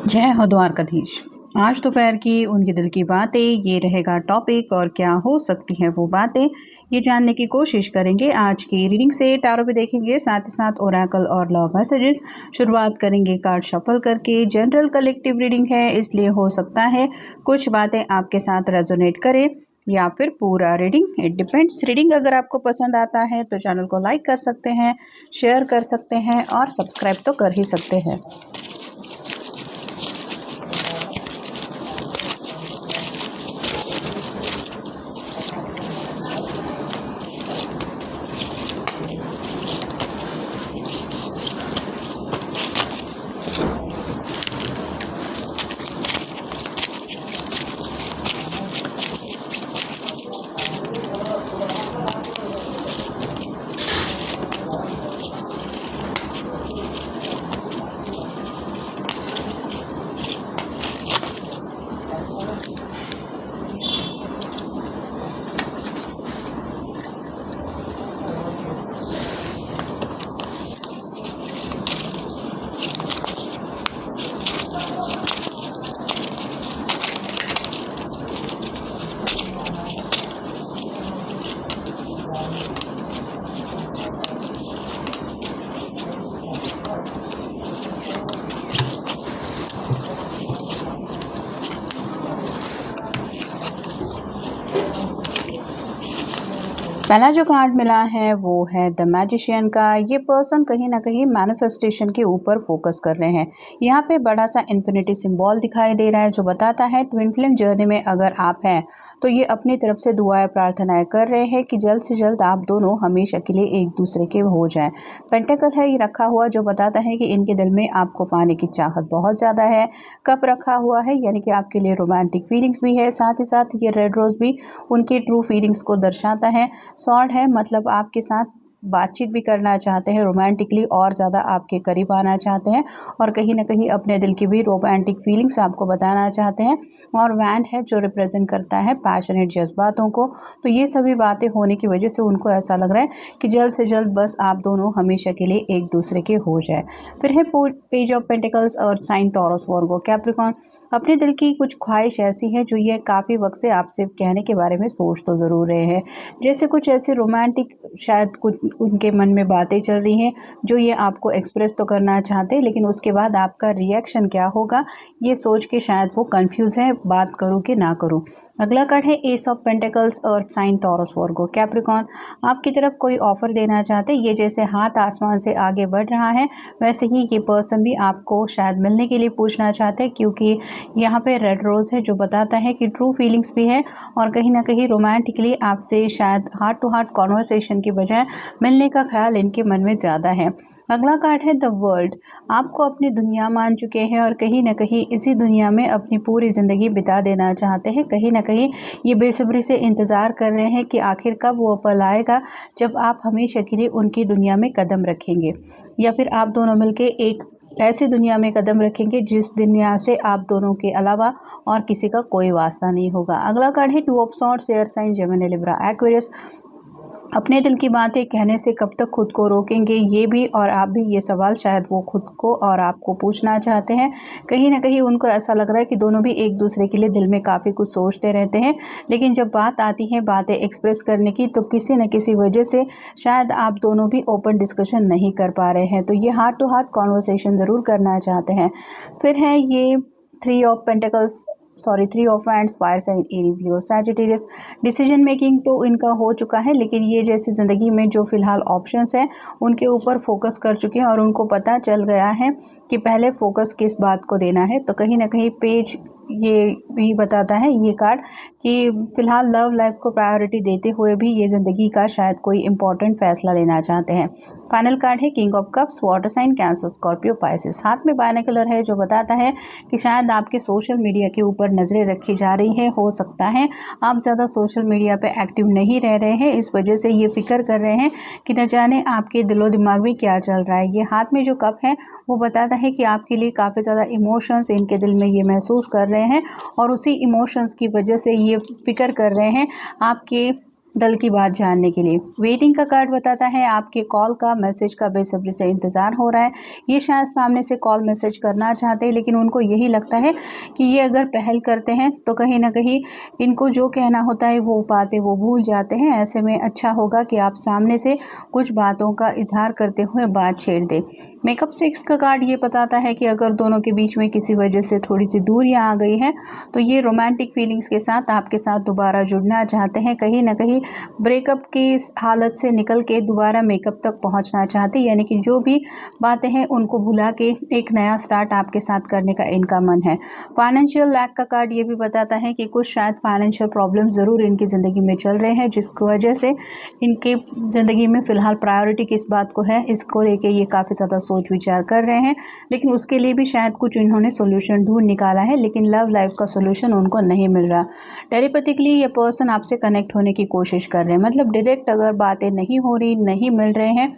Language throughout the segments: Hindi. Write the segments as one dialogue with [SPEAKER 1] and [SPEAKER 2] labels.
[SPEAKER 1] जय हो द्वारकाधीश। आज दोपहर की उनके दिल की बातें ये रहेगा टॉपिक और क्या हो सकती हैं वो बातें, ये जानने की कोशिश करेंगे। आज की रीडिंग से टैरो भी देखेंगे, साथ ही साथ ओरेकल और लव मैसेजेस। शुरुआत करेंगे कार्ड शफल करके। जनरल कलेक्टिव रीडिंग है, इसलिए हो सकता है कुछ बातें आपके साथ रेजोनेट करें या फिर पूरा रीडिंग, इट डिपेंड्स। रीडिंग अगर आपको पसंद आता है तो चैनल को लाइक कर सकते हैं, शेयर कर सकते हैं और सब्सक्राइब तो कर ही सकते हैं। पहला जो कार्ड मिला है वो है द मैजिशियन का। ये पर्सन कहीं ना कहीं मैनिफेस्टेशन के ऊपर फोकस कर रहे हैं। यहाँ पे बड़ा सा इन्फिनिटी सिंबल दिखाई दे रहा है जो बताता है ट्विन फ्लेम जर्नी में अगर आप हैं तो ये अपनी तरफ से दुआएं प्रार्थनाएं कर रहे हैं कि जल्द से जल्द आप दोनों हमेशा के लिए एक दूसरे के हो जाएं। पेंटेकल है ये रखा हुआ जो बताता है कि इनके दिल में आपको पाने की चाहत बहुत ज़्यादा है। कप रखा हुआ है यानी कि आपके लिए रोमांटिक फीलिंग्स भी है, साथ ही साथ ये रेड रोज भी उनकी ट्रू फीलिंग्स को दर्शाता है। सॉर्ड है मतलब आपके साथ बातचीत भी करना चाहते हैं, रोमांटिकली और ज़्यादा आपके करीब आना चाहते हैं और कहीं ना कहीं अपने दिल की भी रोमांटिक फीलिंग्स आपको बताना चाहते हैं। और वैंड है जो रिप्रेजेंट करता है पैशनेट जज्बातों को। तो ये सभी बातें होने की वजह से उनको ऐसा लग रहा है कि जल्द से जल्द बस आप दोनों हमेशा के लिए एक दूसरे के हो जाए। फिर है पेज ऑफ पेंटिकल्स और साइन टॉरस वर्गो कैप्रिकॉर्न। अपने दिल की कुछ ख्वाहिश ऐसी है जो ये काफ़ी वक्त से आपसे कहने के बारे में सोच तो ज़रूर रहे हैं। जैसे कुछ ऐसे रोमांटिक शायद कुछ उनके मन में बातें चल रही हैं जो ये आपको एक्सप्रेस तो करना चाहते हैं, लेकिन उसके बाद आपका रिएक्शन क्या होगा ये सोच के शायद वो कंफ्यूज है, बात करूँ कि ना करूँ। अगला कार्ड है एस ऑफ पेंटिकल्स और साइन टॉरस वर्गो कैप्रिकॉर्न। आपकी तरफ कोई ऑफर देना चाहते हैं, ये जैसे हाथ आसमान से आगे बढ़ रहा है वैसे ही ये पर्सन भी आपको शायद मिलने के लिए पूछना चाहते हैं, क्योंकि यहाँ पे रेड रोज है जो बताता है कि ट्रू फीलिंग्स भी है और कहीं ना कहीं रोमांटिकली आपसे शायद हार्ट टू हार्ट कॉन्वर्सेशन की बजाय मिलने का ख्याल इनके मन में ज़्यादा है। अगला कार्ड है द वर्ल्ड। आपको अपनी दुनिया मान चुके हैं और कहीं ना कहीं इसी दुनिया में अपनी पूरी ज़िंदगी बिता देना चाहते हैं। कहीं ना कहीं ये बेसब्री से इंतज़ार कर रहे हैं कि आखिर कब वो पल आएगा जब आप हमेशा के लिए उनकी दुनिया में कदम रखेंगे या फिर आप दोनों मिलके एक ऐसी दुनिया में कदम रखेंगे जिस दुनिया से आप दोनों के अलावा और किसी का कोई वास्ता नहीं होगा। अगला कार्ड है two of swords, air sign Gemini Libra Aquarius. अपने दिल की बातें कहने से कब तक खुद को रोकेंगे, ये भी और आप भी, ये सवाल शायद वो खुद को और आपको पूछना चाहते हैं। कहीं ना कहीं उनको ऐसा लग रहा है कि दोनों भी एक दूसरे के लिए दिल में काफ़ी कुछ सोचते रहते हैं, लेकिन जब बात आती है बातें एक्सप्रेस करने की तो किसी न किसी वजह से शायद आप दोनों भी ओपन डिस्कशन नहीं कर पा रहे हैं। तो ये हार्ट टू हार्ट कॉन्वर्सेशन ज़रूर करना चाहते हैं। फिर है ये three of pentacles, sorry three of hands, fire sign Aries Leo Sagittarius. Decision making तो इनका हो चुका है, लेकिन ये जैसे ज़िंदगी में जो फ़िलहाल ऑप्शंस हैं उनके ऊपर फोकस कर चुके हैं और उनको पता चल गया है कि पहले फोकस किस बात को देना है। तो कहीं ना कहीं पेज ये भी बताता है ये कार्ड कि फ़िलहाल लव लाइफ को प्रायोरिटी देते हुए भी ये ज़िंदगी का शायद कोई इंपॉर्टेंट फैसला लेना चाहते हैं। फाइनल कार्ड है king of cups, water sign Cancer Scorpio Pisces. हाथ में बाइनोकुलर है जो बताता है कि शायद आपके सोशल मीडिया के ऊपर नज़रें रखी जा रही हैं। हो सकता है आप ज़्यादा सोशल मीडिया पे एक्टिव नहीं रह रहे हैं, इस वजह से ये फिक्र कर रहे हैं कि न जाने आपके दिलो दिमाग में क्या चल रहा है। ये हाथ में जो कप है वो बताता है कि आपके लिए काफ़ी ज़्यादा इमोशंस इनके दिल में ये महसूस कर रहे हैं और उसी इमोशंस की वजह से ये फिक्र कर रहे हैं आपके दिल की बात जानने के लिए। वेटिंग का कार्ड बताता है आपके कॉल का, मैसेज का बेसब्री से इंतज़ार हो रहा है। ये शायद सामने से कॉल मैसेज करना चाहते हैं, लेकिन उनको यही लगता है कि ये अगर पहल करते हैं तो कहीं न कहीं इनको जो कहना होता है वो बातें वो भूल जाते हैं। ऐसे में अच्छा होगा कि आप सामने से कुछ बातों का इज़हार करते हुए बात छेड़ दें। मेकअप 6 का कार्ड ये बताता है कि अगर दोनों के बीच में किसी वजह से थोड़ी-सी दूरियाँ आ गई हैं, तो ये रोमांटिक फीलिंग्स के साथ आपके साथ दोबारा जुड़ना चाहते हैं। कहीं न कहीं ब्रेकअप की इस हालत से निकल के दोबारा मेकअप तक पहुंचना चाहते हैं, यानी कि जो भी बातें हैं उनको भुला के एक नया स्टार्ट आपके साथ करने का इनका मन है। फाइनेंशियल लैक का कार्ड ये भी बताता है कि कुछ शायद फाइनेंशियल प्रॉब्लम ज़रूर इनकी ज़िंदगी में चल रहे हैं, जिसकी वजह से इनकी ज़िंदगी में फ़िलहाल प्रायोरिटी किस बात को है, इसको लेके ये काफ़ी ज़्यादा सोच विचार कर रहे हैं। लेकिन उसके लिए भी शायद कुछ इन्होंने सोल्यूशन ढूंढ निकाला है, लेकिन लव लाइफ का सोल्यूशन उनको नहीं मिल रहा। टेलीपैथिकली ये पर्सन आपसे कनेक्ट होने की कोशिश कर रहे हैं, मतलब डायरेक्ट अगर बातें नहीं हो रही, नहीं मिल रहे हैं,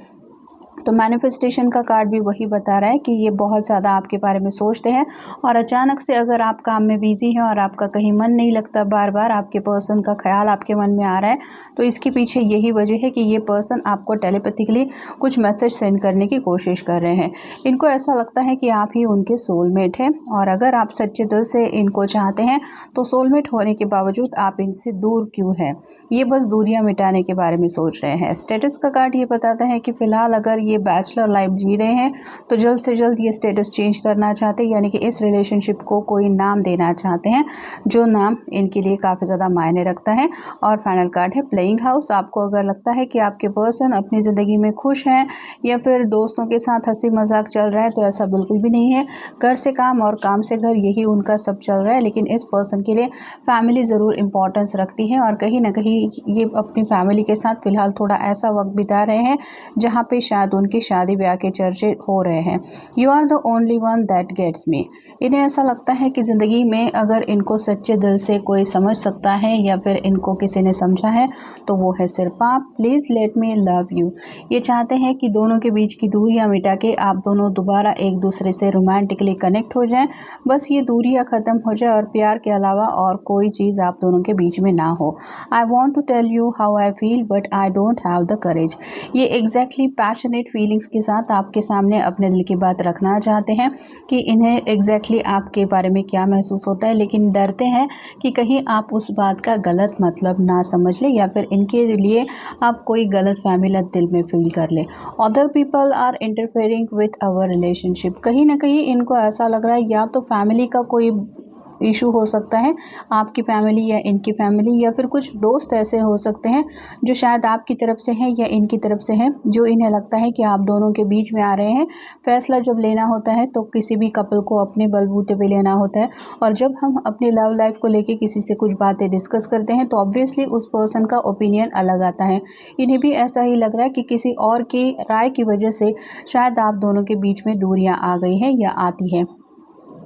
[SPEAKER 1] तो मैनिफेस्टेशन का कार्ड भी वही बता रहा है कि ये बहुत ज़्यादा आपके बारे में सोचते हैं और अचानक से अगर आप काम में बिजी हैं और आपका कहीं मन नहीं लगता, बार बार आपके पर्सन का ख्याल आपके मन में आ रहा है, तो इसके पीछे यही वजह है कि ये पर्सन आपको टेलीपैथिकली कुछ मैसेज सेंड करने की कोशिश कर रहे हैं। इनको ऐसा लगता है कि आप ही उनके सोलमेट हैं, और अगर आप सच्चे दिल से इनको चाहते हैं तो सोलमेट होने के बावजूद आप इनसे दूर क्यों हैं, ये बस दूरियां मिटाने के बारे में सोच रहे हैं। स्टेटस का कार्ड ये बताता है कि फ़िलहाल अगर ये बैचलर लाइफ जी रहे हैं तो जल्द से जल्द ये स्टेटस चेंज करना चाहते हैं, यानी कि इस रिलेशनशिप को कोई नाम देना चाहते हैं, जो नाम इनके लिए काफ़ी ज़्यादा मायने रखता है। और फाइनल कार्ड है प्लेइंग हाउस। आपको अगर लगता है कि आपके पर्सन अपनी ज़िंदगी में खुश हैं या फिर दोस्तों के साथ हंसी मजाक चल रहा है, तो ऐसा बिल्कुल भी नहीं है। घर से काम और काम से घर, यही उनका सब चल रहा है। लेकिन इस पर्सन के लिए फैमिली ज़रूर इंपॉर्टेंस रखती है, और कहीं ना कहीं ये अपनी फैमिली के साथ फ़िलहाल थोड़ा ऐसा वक्त बिता रहे हैं जहाँ पे शायद उनकी शादी ब्याह के चर्चे हो रहे हैं। You are the only one that gets me. इन्हें ऐसा लगता है कि ज़िंदगी में अगर इनको सच्चे दिल से कोई समझ सकता है या फिर इनको किसी ने समझा है तो वो है सिर्फ आप। Please let me love you. ये चाहते हैं कि दोनों के बीच की दूरियां मिटा के आप दोनों दोबारा एक दूसरे से रोमांटिकली कनेक्ट हो जाएं। बस ये दूरियां ख़त्म हो जाए और प्यार के अलावा और कोई चीज़ आप दोनों के बीच में ना हो। I want to tell you how I feel but I don't have the courage. ये एग्जैक्टली पैशनेट फीलिंग्स के साथ आपके सामने अपने दिल की बात रखना चाहते हैं कि इन्हें एग्जैक्टली आपके बारे में क्या महसूस होता है, लेकिन डरते हैं कि कहीं आप उस बात का गलत मतलब ना समझ लें या फिर इनके लिए आप कोई गलत फहमी दिल में फील कर ले। Other people are interfering with our relationship. कहीं ना कहीं इनको ऐसा लग रहा है या तो फैमिली का कोई इशू हो सकता है, आपकी फैमिली या इनकी फैमिली, या फिर कुछ दोस्त ऐसे हो सकते हैं जो शायद आपकी तरफ से हैं या इनकी तरफ से हैं, जो इन्हें लगता है कि आप दोनों के बीच में आ रहे हैं। फैसला जब लेना होता है तो किसी भी कपल को अपने बलबूते पे लेना होता है, और जब हम अपनी लव लाइफ को लेके किसी से कुछ बातें डिस्कस करते हैं तो ऑब्वियसली उस पर्सन का ओपिनियन अलग आता है। इन्हें भी ऐसा ही लग रहा है कि किसी और की राय की वजह से शायद आप दोनों के बीच में दूरियां आ गई हैं या आती हैं।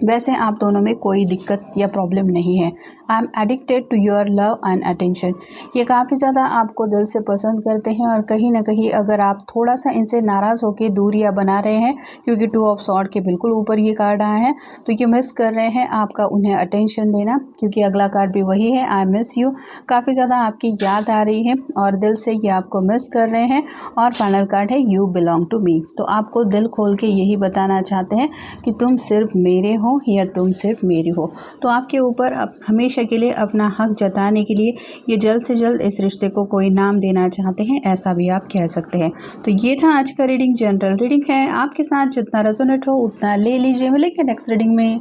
[SPEAKER 1] वैसे आप दोनों में कोई दिक्कत या प्रॉब्लम नहीं है। I am addicted to your love and attention. ये काफ़ी ज़्यादा आपको दिल से पसंद करते हैं, और कहीं ना कहीं अगर आप थोड़ा सा इनसे नाराज़ होकर दूरियां बना रहे हैं, क्योंकि 2 ऑफ सॉर्ड के बिल्कुल ऊपर ये कार्ड आया है, तो ये मिस कर रहे हैं आपका उन्हें अटेंशन देना, क्योंकि अगला कार्ड भी वही है, आई मिस यू। काफ़ी ज़्यादा आपकी याद आ रही है और दिल से ये आपको मिस कर रहे हैं। और फाइनल कार्ड है यू बिलोंग टू मी। तो आपको दिल खोल के यही बताना चाहते हैं कि तुम सिर्फ मेरे हो या तुम सिर्फ मेरी हो। तो आपके ऊपर अब हमेशा के लिए अपना हक जताने के लिए ये जल्द से जल्द इस रिश्ते को कोई नाम देना चाहते हैं, ऐसा भी आप कह सकते हैं। तो ये था आज का रीडिंग, जनरल रीडिंग है। आपके साथ जितना रेजोनेट हो उतना ले लीजिए। मिलेंगे नेक्स्ट रीडिंग में।